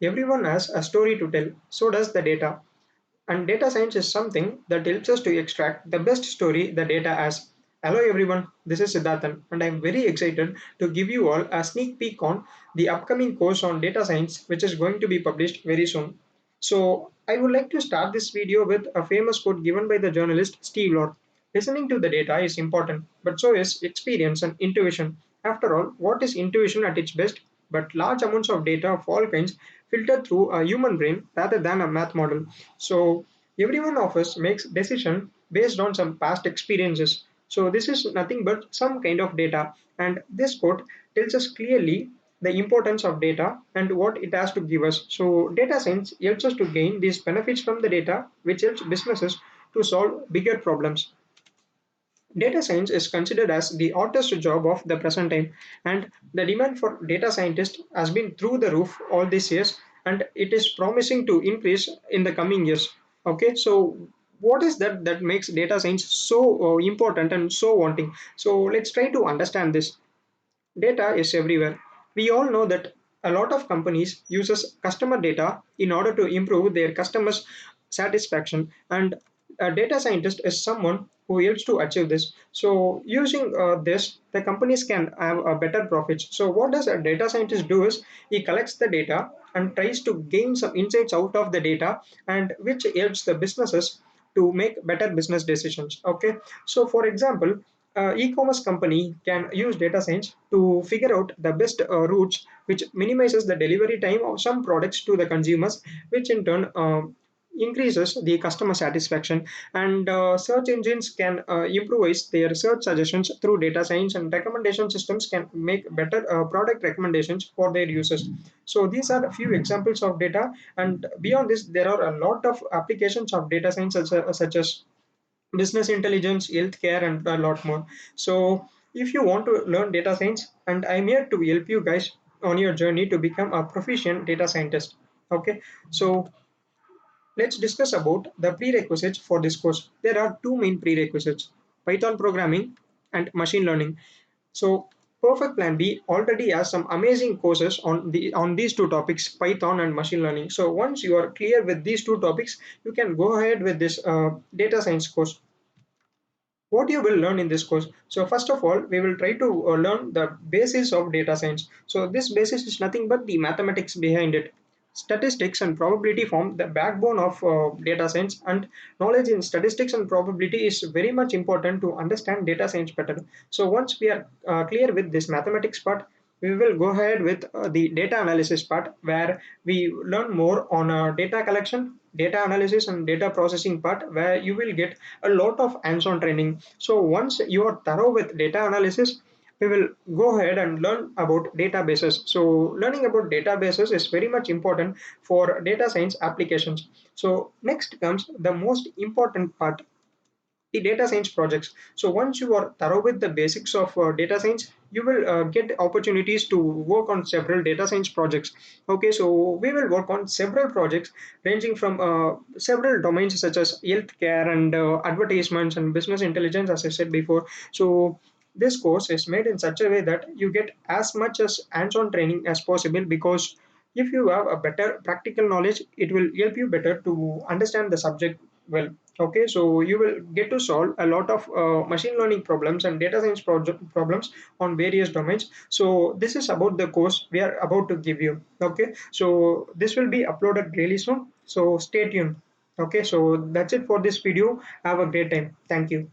Everyone has a story to tell, so does the data. And data science is something that helps us to extract the best story the data has. Hello everyone, this is Siddharthan, and I'm very excited to give you all a sneak peek on the upcoming course on data science, which is going to be published very soon. So, I would like to start this video with a famous quote given by the journalist Steve Lord. Listening to the data is important, but so is experience and intuition. After all, what is intuition at its best? But large amounts of data of all kinds filtered through a human brain rather than a math model. So, every one of us makes decision based on some past experiences. So, this is nothing but some kind of data. And this quote tells us clearly the importance of data and what it has to give us. So, data science helps us to gain these benefits from the data, which helps businesses to solve bigger problems. Data science is considered as the hottest job of the present time, and the demand for data scientists has been through the roof all these years, and it is promising to increase in the coming years. Okay, so what is that makes data science so important and so wanting? So let's try to understand this. Data is everywhere. We all know that a lot of companies uses customer data in order to improve their customers' satisfaction, and a data scientist is someone who helps to achieve this. So using this, the companies can have a better profits. So what does a data scientist do is he collects the data and tries to gain some insights out of the data, and which helps the businesses to make better business decisions. Okay, so for example, e-commerce company can use data science to figure out the best routes which minimizes the delivery time of some products to the consumers, which in turn increases the customer satisfaction. And search engines can improvise their search suggestions through data science, and recommendation systems can make better product recommendations for their users. So these are a few examples of data, and beyond this there are a lot of applications of data science such as business intelligence, healthcare, and a lot more. So, if you want to learn data science, and I'm here to help you guys on your journey to become a proficient data scientist. Okay, so let's discuss about the prerequisites for this course. There are two main prerequisites: Python programming and machine learning. So, Perfect Plan B already has some amazing courses on these two topics, Python and machine learning. So once you are clear with these two topics, you can go ahead with this data science course. What you will learn in this course. So first of all, we will try to learn the basis of data science. So this basis is nothing but the mathematics behind it. Statistics and probability form the backbone of data science, and knowledge in statistics and probability is very much important to understand data science better. So once we are clear with this mathematics part, we will go ahead with the data analysis part, where we learn more on data collection, data analysis, and data processing part, where you will get a lot of hands-on training. So once you are thorough with data analysis, we will go ahead and learn about databases. So learning about databases is very much important for data science applications. So next comes the most important part, the data science projects. So once you are thorough with the basics of data science, you will get opportunities to work on several data science projects. Okay, so we will work on several projects ranging from several domains such as healthcare and advertisements and business intelligence, as I said before. So this course is made in such a way that you get as much as hands-on training as possible, because if you have a better practical knowledge, it will help you better to understand the subject well. Okay, so you will get to solve a lot of machine learning problems and data science problems on various domains. So this is about the course we are about to give you. Okay, so this will be uploaded really soon. So stay tuned. Okay, so that's it for this video. Have a great time. Thank you.